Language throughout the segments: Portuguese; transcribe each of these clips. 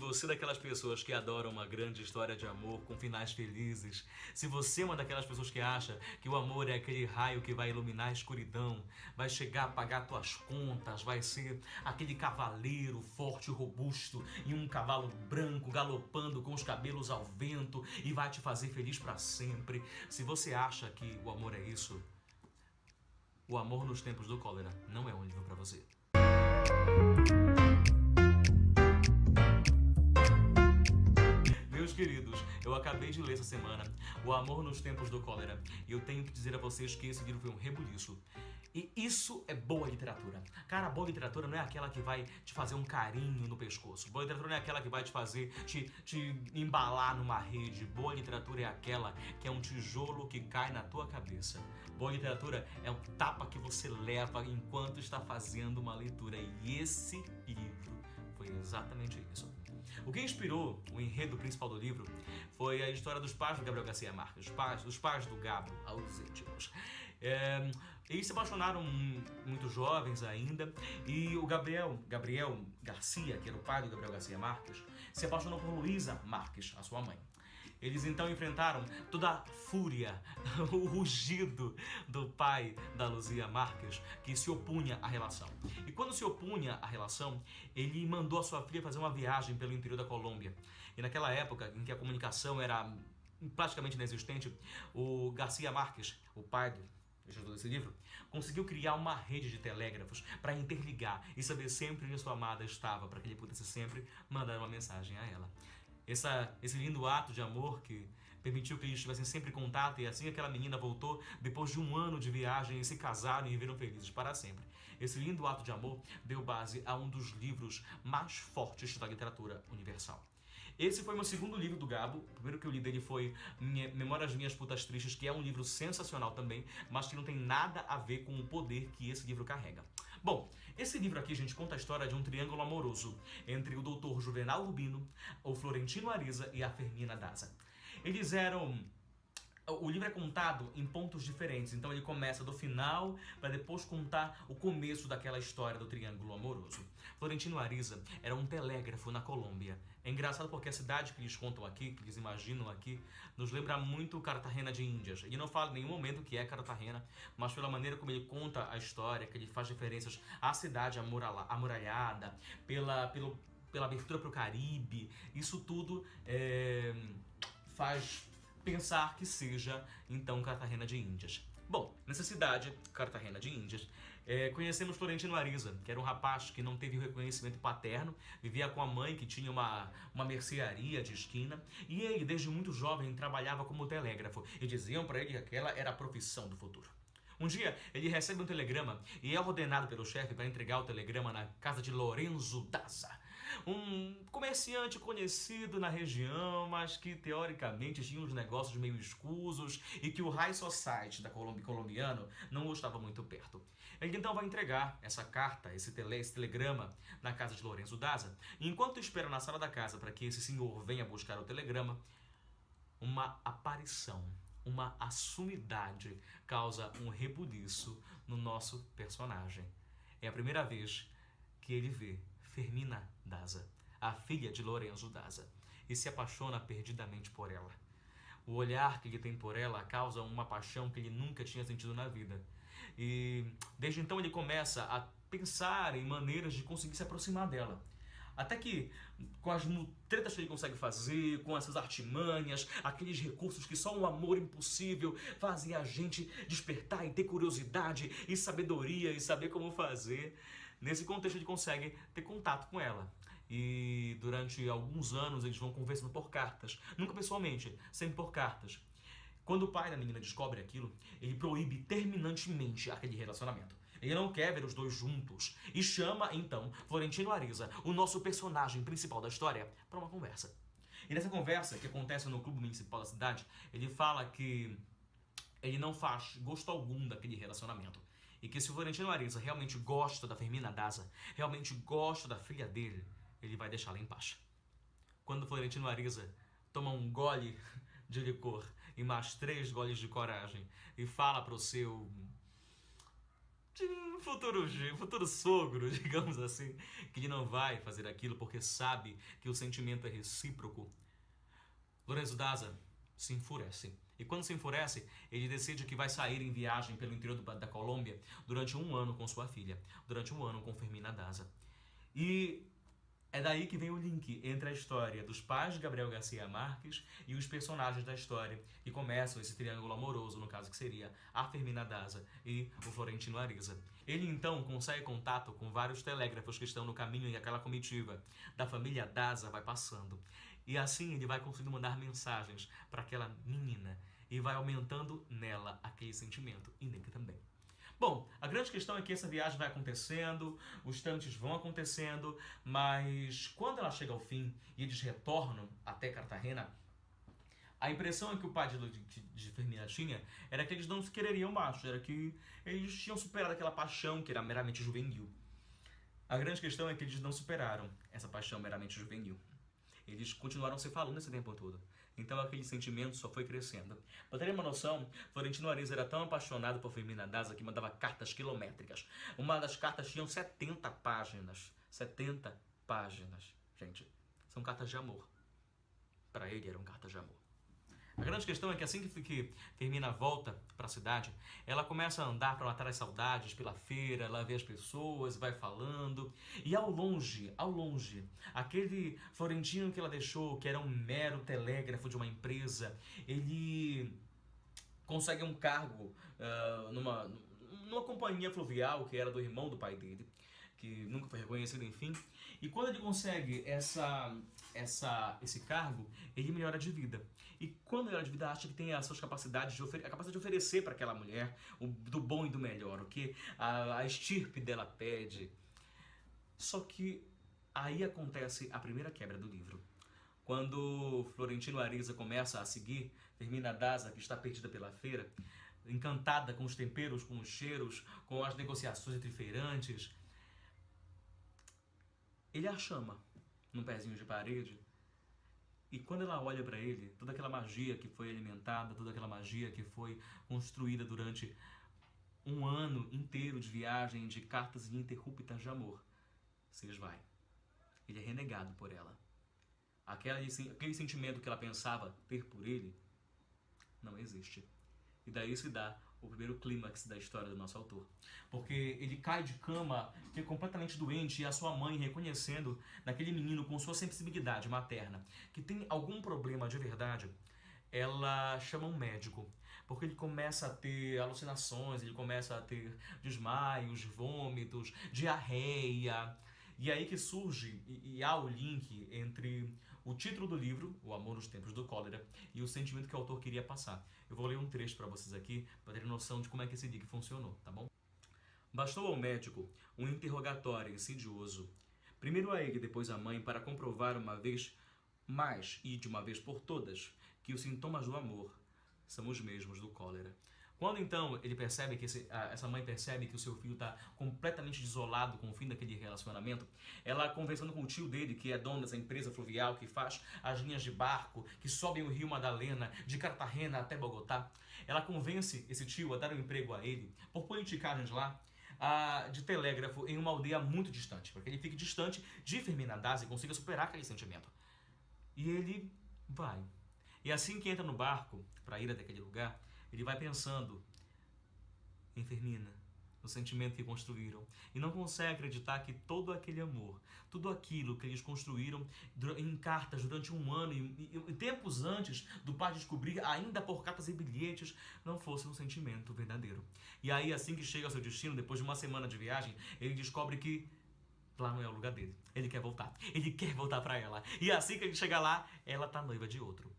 você é daquelas pessoas que adoram uma grande história de amor com finais felizes, se você é uma daquelas pessoas que acha que o amor é aquele raio que vai iluminar a escuridão, vai chegar a pagar tuas contas, vai ser aquele cavaleiro forte e robusto e um cavalo branco galopando com os cabelos ao vento e vai te fazer feliz para sempre, se você acha que o amor é isso, O Amor nos Tempos do Cólera não é um livro para você. Meus queridos, eu acabei de ler essa semana O Amor nos Tempos do Cólera e eu tenho que dizer a vocês que esse livro foi um rebuliço. E isso é boa literatura. Cara, boa literatura não é aquela que vai te fazer um carinho no pescoço. Boa literatura não é aquela que vai te fazer, te embalar numa rede. Boa literatura é aquela que é um tijolo que cai na tua cabeça. Boa literatura é um tapa que você leva enquanto está fazendo uma leitura. E esse livro foi exatamente isso. O que inspirou o enredo principal do livro foi a história dos pais do Gabriel Garcia Marques, os pais do Gabo, aos íntimos. Eles se apaixonaram muito jovens ainda e o Gabriel Garcia, que era o pai do Gabriel Garcia Marques, se apaixonou por Luísa Marques, a sua mãe. Eles então enfrentaram toda a fúria, o rugido do pai da Luzia Marques, que se opunha à relação. E quando se opunha à relação, ele mandou a sua filha fazer uma viagem pelo interior da Colômbia. E naquela época, em que a comunicação era praticamente inexistente, o Garcia Marques, o pai do gestor desse livro, conseguiu criar uma rede de telégrafos para interligar e saber sempre onde a sua amada estava, para que ele pudesse sempre mandar uma mensagem a ela. Esse lindo ato de amor que permitiu que eles estivessem sempre em contato, e assim aquela menina voltou depois de um ano de viagem e se casaram e viveram felizes para sempre. Esse lindo ato de amor deu base a um dos livros mais fortes da literatura universal. Esse foi meu segundo livro do Gabo. O primeiro que eu li dele foi Memórias Minhas Putas Tristes, que é um livro sensacional também, mas que não tem nada a ver com o poder que esse livro carrega. Bom, esse livro aqui, gente, conta a história de um triângulo amoroso entre o Dr. Juvenal Rubino, o Florentino Ariza e a Fermina Daza. Eles eram... O livro é contado em pontos diferentes, então ele começa do final para depois contar o começo daquela história do triângulo amoroso. Florentino Ariza era um telégrafo na Colômbia. É engraçado porque a cidade que eles contam aqui, que eles imaginam aqui, nos lembra muito Cartagena de Índias. Ele não fala em nenhum momento que é Cartagena, mas pela maneira como ele conta a história, que ele faz referências à cidade amuralhada, pela abertura para o Caribe, isso tudo faz pensar que seja, então, Cartagena de Índias. Bom, nessa cidade, Cartagena de Índias, conhecemos Florentino Ariza, que era um rapaz que não teve o reconhecimento paterno, vivia com a mãe que tinha uma mercearia de esquina, e ele, desde muito jovem, trabalhava como telégrafo, e diziam para ele que aquela era a profissão do futuro. Um dia, ele recebe um telegrama e é ordenado pelo chefe para entregar o telegrama na casa de Lorenzo Daza, um comerciante conhecido na região, mas que teoricamente tinha uns negócios meio escusos e que o High Society da colombiano não gostava muito perto. Ele então vai entregar essa carta, esse telegrama na casa de Lorenzo Daza, e enquanto espera na sala da casa para que esse senhor venha buscar o telegrama, uma aparição, uma assumidade causa um rebuliço no nosso personagem. É a primeira vez que ele vê Fermina Daza, a filha de Lorenzo Daza, e se apaixona perdidamente por ela. O olhar que ele tem por ela causa uma paixão que ele nunca tinha sentido na vida. E desde então ele começa a pensar em maneiras de conseguir se aproximar dela. Até que, com as tretas que ele consegue fazer, com essas artimanhas, aqueles recursos que só um amor impossível fazem a gente despertar e ter curiosidade e sabedoria e saber como fazer, nesse contexto ele consegue ter contato com ela. E durante alguns anos eles vão conversando por cartas, nunca pessoalmente, sempre por cartas. Quando o pai da menina descobre aquilo, ele proíbe terminantemente aquele relacionamento. Ele não quer ver os dois juntos e chama, então, Florentino Ariza, o nosso personagem principal da história, para uma conversa. E nessa conversa, que acontece no clube municipal da cidade, ele fala que ele não faz gosto algum daquele relacionamento. E que se o Florentino Ariza realmente gosta da Fermina Daza, realmente gosta da filha dele, ele vai deixá-la em paz. Quando o Florentino Ariza toma um gole de licor e mais 3 goles de coragem e fala para o seu de um futuro sogro, digamos assim, que ele não vai fazer aquilo porque sabe que o sentimento é recíproco. Lorenzo Daza se enfurece. E quando se enfurece, ele decide que vai sair em viagem pelo interior da Colômbia durante um ano com sua filha, durante um ano com Fermina Daza. E é daí que vem o link entre a história dos pais de Gabriel Garcia Marques e os personagens da história, que começam esse triângulo amoroso, no caso que seria a Fermina Daza e o Florentino Ariza. Ele então consegue contato com vários telégrafos que estão no caminho e aquela comitiva da família Daza vai passando. E assim ele vai conseguindo mandar mensagens para aquela menina e vai aumentando nela aquele sentimento, e nele também. Bom, a grande questão é que essa viagem vai acontecendo, os trâmites vão acontecendo, mas quando ela chega ao fim e eles retornam até Cartagena, a impressão é que o pai de Fermina tinha era que eles não se quereriam mais, era que eles tinham superado aquela paixão que era meramente juvenil. A grande questão é que eles não superaram essa paixão meramente juvenil. Eles continuaram se falando esse tempo todo. Então aquele sentimento só foi crescendo. Pra terem uma noção, Florentino Ariza era tão apaixonado por Fermina Daza que mandava cartas quilométricas. Uma das cartas tinha 70 páginas. 70 páginas. Gente, são cartas de amor. Para ele eram cartas de amor. A grande questão é que assim que Fermina volta para a cidade, ela começa a andar para matar as saudades pela feira, ela vê as pessoas, vai falando, e ao longe, aquele Florentino que ela deixou, que era um mero telégrafo de uma empresa, ele consegue um cargo numa companhia fluvial que era do irmão do pai dele, que nunca foi reconhecido, enfim. E quando ele consegue esse cargo, ele melhora de vida. E quando melhora de vida, acha que tem as suas capacidades, a capacidade de oferecer para aquela mulher do bom e do melhor, o que a estirpe dela pede. Só que aí acontece a primeira quebra do livro. Quando Florentino Ariza começa a seguir Fermina Daza, que está perdida pela feira, encantada com os temperos, com os cheiros, com as negociações entre feirantes, ele a chama num pezinho de parede. E quando ela olha para ele, toda aquela magia que foi alimentada, toda aquela magia que foi construída durante um ano inteiro de viagem, de cartas ininterruptas de amor, se esvai. Ele é renegado por ela. Aquele sentimento que ela pensava ter por ele não existe. E daí se dá o primeiro clímax da história do nosso autor. Porque ele cai de cama, que é completamente doente, e a sua mãe, reconhecendo naquele menino com sua sensibilidade materna, que tem algum problema de verdade, ela chama um médico. Porque ele começa a ter alucinações, ele começa a ter desmaios, vômitos, diarreia. E aí que surge e há o link entre o título do livro, O Amor nos Tempos do Cólera, e o sentimento que o autor queria passar. Eu vou ler um trecho para vocês aqui, para terem noção de como é que esse link funcionou, tá bom? Bastou ao médico um interrogatório insidioso, primeiro a ele, depois à mãe, para comprovar uma vez mais e de uma vez por todas que os sintomas do amor são os mesmos do cólera. Quando então ele percebe que essa mãe percebe que o seu filho está completamente desolado com o fim daquele relacionamento, ela conversando com o tio dele, que é dono dessa empresa fluvial, que faz as linhas de barco, que sobem o Rio Madalena, de Cartagena até Bogotá, ela convence esse tio a dar um emprego a ele, por politicagens lá, de telégrafo em uma aldeia muito distante, para que ele fique distante de Fermina Daza e consiga superar aquele sentimento. E ele vai. E assim que entra no barco para ir até aquele lugar, ele vai pensando em Fermina, no sentimento que construíram, e não consegue acreditar que todo aquele amor, tudo aquilo que eles construíram em cartas durante um ano e tempos antes do pai descobrir, ainda por cartas e bilhetes, não fosse um sentimento verdadeiro. E aí, assim que chega ao seu destino, depois de uma semana de viagem, ele descobre que lá não é o lugar dele. Ele quer voltar. Ele quer voltar para ela. E assim que ele chega lá, ela tá noiva de outro.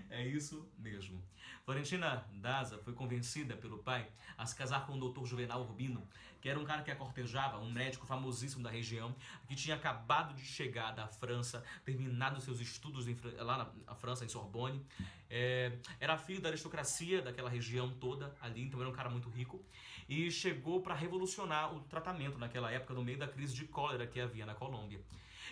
É isso mesmo. Florentina Daza foi convencida pelo pai a se casar com o Dr. Juvenal Urbino, que era um cara que a cortejava, um médico famosíssimo da região, que tinha acabado de chegar da França, terminado seus estudos lá na França, em Sorbonne. Era filho da aristocracia daquela região toda ali, então era um cara muito rico, e chegou para revolucionar o tratamento naquela época, no meio da crise de cólera que havia na Colômbia.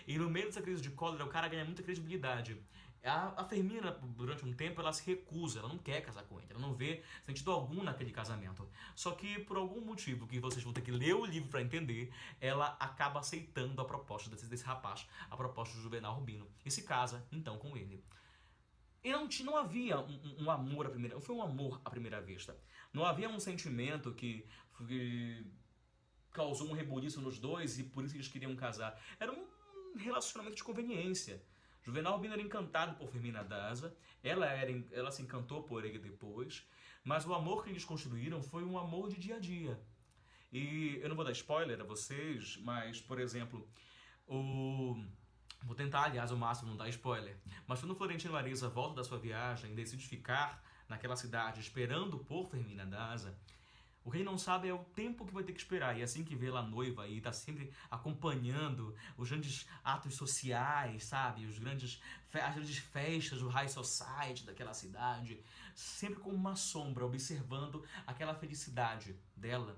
E no meio dessa crise de cólera, o cara ganha muita credibilidade. A Fermina, durante um tempo, ela se recusa, ela não quer casar com ele, ela não vê sentido algum naquele casamento. Só que, por algum motivo que vocês vão ter que ler o livro para entender, ela acaba aceitando a proposta desse rapaz, a proposta do Juvenal Rubino, e se casa, então, com ele. E não havia um amor à primeira... Não foi um amor à primeira vista. Não havia um sentimento que causou um rebuliço nos dois e por isso eles queriam casar. Era um relacionamento de conveniência. Juvenal Rubino era encantado por Fermina Daza, ela se encantou por ele depois, mas o amor que eles construíram foi um amor de dia a dia. E eu não vou dar spoiler a vocês, mas, por exemplo, vou tentar, aliás, ao máximo não dar spoiler, mas quando Florentino Ariza volta da sua viagem e decide ficar naquela cidade esperando por Fermina Daza, o que ele não sabe é o tempo que vai ter que esperar. E assim que vê ela noiva e tá sempre acompanhando os grandes atos sociais, sabe? As grandes festas do high society daquela cidade, sempre com uma sombra, observando aquela felicidade dela.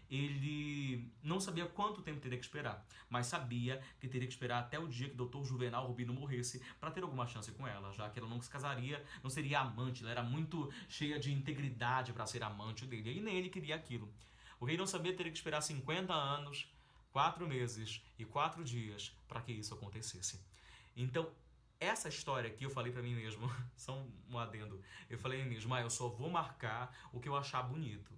Ele não sabia quanto tempo teria que esperar, mas sabia que teria que esperar até o dia que o Dr. Juvenal Rubino morresse para ter alguma chance com ela, já que ela não se casaria, não seria amante, ela era muito cheia de integridade para ser amante dele, e nem ele queria aquilo. O rei não sabia que teria que esperar 50 anos, 4 meses e 4 dias para que isso acontecesse. Então, essa história aqui eu falei para mim mesmo, só um adendo, eu falei para mim mesmo, eu só vou marcar o que eu achar bonito.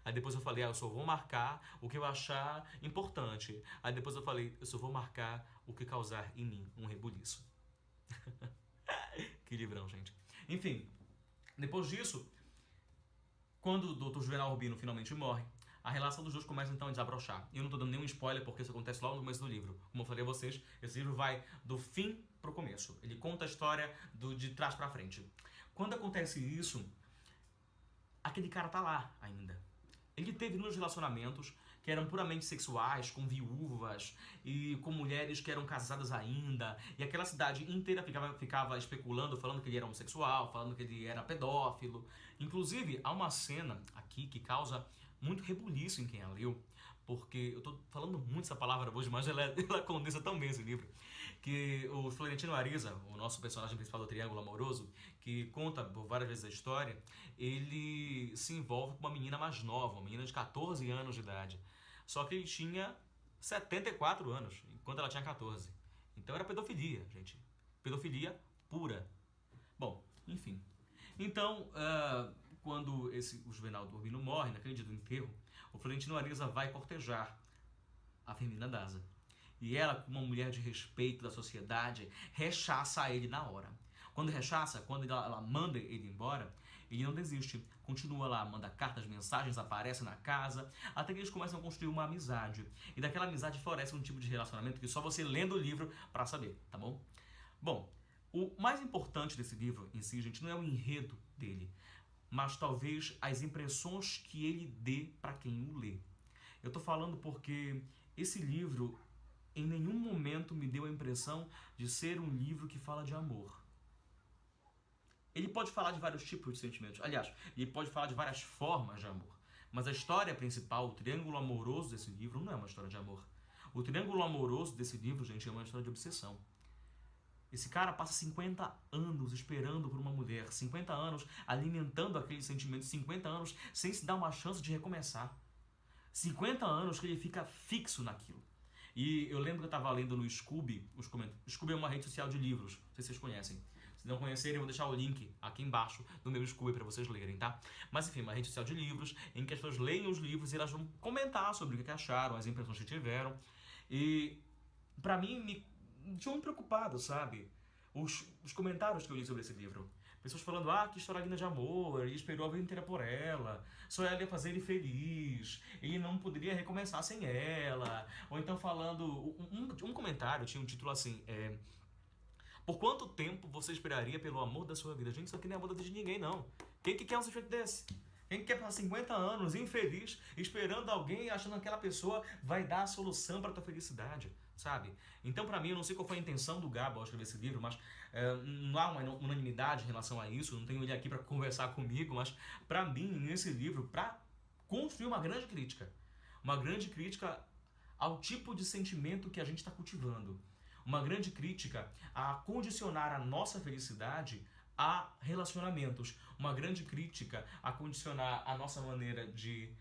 Aí depois eu falei, eu só vou marcar o que eu achar importante. Aí depois eu falei, eu só vou marcar o que causar em mim um rebuliço. Que livrão, gente. Enfim, depois disso, quando o Dr. Juvenal Rubino finalmente morre, a relação dos dois começa então a desabrochar. Eu não estou dando nenhum spoiler porque isso acontece logo no começo do livro. Como eu falei a vocês, esse livro vai do fim pro começo. Ele conta a história de trás para frente. Quando acontece isso, aquele cara tá lá ainda. Ele teve inúmeros relacionamentos que eram puramente sexuais, com viúvas e com mulheres que eram casadas ainda. E aquela cidade inteira ficava especulando, falando que ele era homossexual, falando que ele era pedófilo. Inclusive, há uma cena aqui que causa muito rebuliço em quem a leu, porque eu tô falando muito essa palavra hoje, mas ela condensa tão bem esse livro, que o Florentino Ariza, o nosso personagem principal do Triângulo Amoroso, que conta por várias vezes a história, ele se envolve com uma menina mais nova, uma menina de 14 anos de idade. Só que ele tinha 74 anos, enquanto ela tinha 14. Então era pedofilia, gente. Pedofilia pura. Bom, enfim. Então, quando o Juvenal Rubino morre, naquele dia do enterro, o Florentino Ariza vai cortejar a Fermina Daza. E ela, como uma mulher de respeito da sociedade, rechaça ele na hora. Quando rechaça, quando ela manda ele embora, ele não desiste. Continua lá, manda cartas, mensagens, aparece na casa, até que eles começam a construir uma amizade. E daquela amizade floresce um tipo de relacionamento que só você lendo o livro para saber, tá bom? Bom, o mais importante desse livro em si, gente, não é o enredo dele, mas talvez as impressões que ele dê para quem o lê. Eu tô falando porque esse livro em nenhum momento me deu a impressão de ser um livro que fala de amor. Ele pode falar de vários tipos de sentimentos. Aliás, ele pode falar de várias formas de amor. Mas a história principal, o triângulo amoroso desse livro, não é uma história de amor. O triângulo amoroso desse livro, gente, é uma história de obsessão. Esse cara passa 50 anos esperando por uma mulher, 50 anos alimentando aquele sentimento, 50 anos sem se dar uma chance de recomeçar. 50 anos que ele fica fixo naquilo. E eu lembro que eu estava lendo no Scooby, Scooby é uma rede social de livros, não sei se vocês conhecem. Se não conhecerem, eu vou deixar o link aqui embaixo do meu Scooby para vocês lerem, tá? Mas enfim, uma rede social de livros em que as pessoas leem os livros e elas vão comentar sobre o que acharam, as impressões que tiveram. E pra mim, me tinham me preocupado, sabe? Os comentários que eu li sobre esse livro. Pessoas falando, que história linda de amor, ele esperou a vida inteira por ela, só ela ia fazer ele feliz, ele não poderia recomeçar sem ela. Ou então falando, um comentário tinha um título assim, por quanto tempo você esperaria pelo amor da sua vida? Gente, isso aqui não é amor da vida de ninguém, não. Quem que quer um sentimento desse? Quem quer passar 50 anos infeliz, esperando alguém, achando que aquela pessoa vai dar a solução para a tua felicidade, sabe? Então, para mim, eu não sei qual foi a intenção do Gabo ao escrever esse livro, mas não há uma unanimidade em relação a isso, não tenho ele aqui para conversar comigo, mas para mim, nesse livro, para construir uma grande crítica ao tipo de sentimento que a gente está cultivando. uma grande crítica a condicionar a nossa felicidade a relacionamentos, uma grande crítica a condicionar a nossa maneira de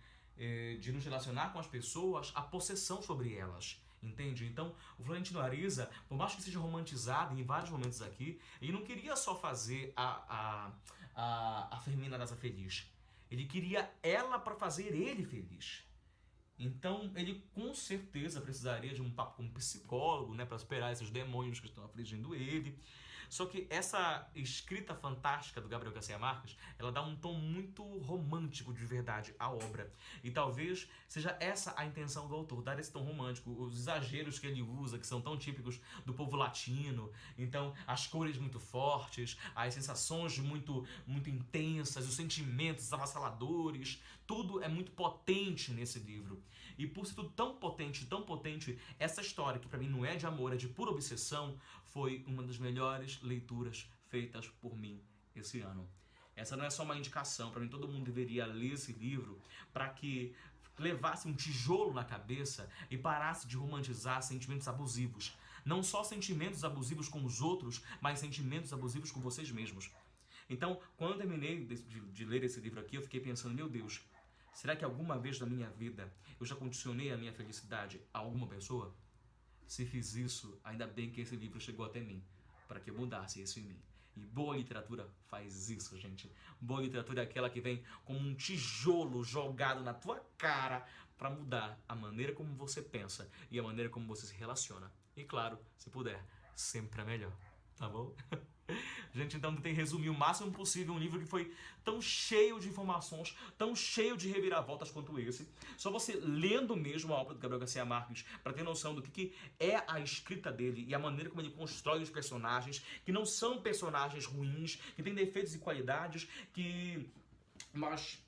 nos relacionar com as pessoas a possessão sobre elas. Entende? Então, o Florentino Ariza, por mais que seja romantizado em vários momentos aqui, ele não queria só fazer a Fermina Daza feliz. Ele queria ela para fazer ele feliz. Então, ele com certeza precisaria de um papo com um psicólogo, né, para superar esses demônios que estão afligindo ele. Só que essa escrita fantástica do Gabriel Garcia Marques, ela dá um tom muito romântico de verdade à obra. E talvez seja essa a intenção do autor, dar esse tom romântico, os exageros que ele usa, que são tão típicos do povo latino. Então, as cores muito fortes, as sensações muito intensas, os sentimentos avassaladores, tudo é muito potente nesse livro. E por ser tudo tão potente, essa história, que pra mim não é de amor, é de pura obsessão, foi uma das melhores leituras feitas por mim esse ano. Essa não é só uma indicação, pra mim todo mundo deveria ler esse livro para que levasse um tijolo na cabeça e parasse de romantizar sentimentos abusivos. Não só sentimentos abusivos com os outros, mas sentimentos abusivos com vocês mesmos. Então, quando eu terminei de ler esse livro aqui, eu fiquei pensando, meu Deus, será que alguma vez na minha vida eu já condicionei a minha felicidade a alguma pessoa? Se fiz isso, ainda bem que esse livro chegou até mim, para que eu mudasse isso em mim. E boa literatura faz isso, gente. Boa literatura é aquela que vem como um tijolo jogado na tua cara para mudar a maneira como você pensa e a maneira como você se relaciona. E claro, se puder, sempre é melhor. Tá bom? Gente, então tentei resumir o máximo possível um livro que foi tão cheio de informações, tão cheio de reviravoltas quanto esse. Só você lendo mesmo a obra do Gabriel Garcia Marques para ter noção do que é a escrita dele e a maneira como ele constrói os personagens, que não são personagens ruins, que têm defeitos e qualidades, mas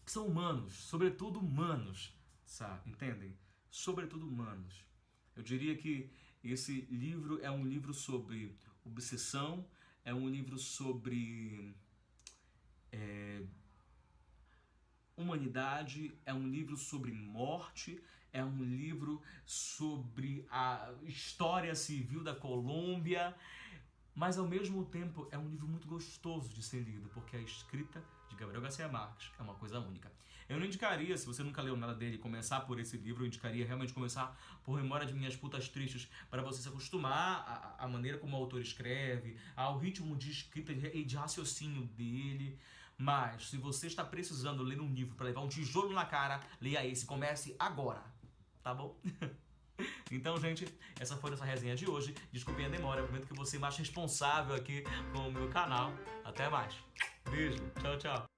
são humanos, sobretudo humanos, sabe? Entendem? Sobretudo humanos. Eu diria que esse livro é um livro sobre obsessão, é um livro sobre humanidade, é um livro sobre morte, é um livro sobre a história civil da Colômbia, mas ao mesmo tempo é um livro muito gostoso de ser lido, porque a escrita de Gabriel Garcia Marques é uma coisa única. Eu não indicaria, se você nunca leu nada dele, começar por esse livro. Eu indicaria realmente começar por Memória de Minhas Putas Tristes, para você se acostumar à maneira como o autor escreve, ao ritmo de escrita e de raciocínio dele. Mas, se você está precisando ler um livro para levar um tijolo na cara, leia esse, comece agora, tá bom? Então, gente, essa foi a nossa resenha de hoje. Desculpem a demora, eu prometo que eu vou ser mais responsável aqui com o meu canal. Até mais. Beijo, tchau, tchau.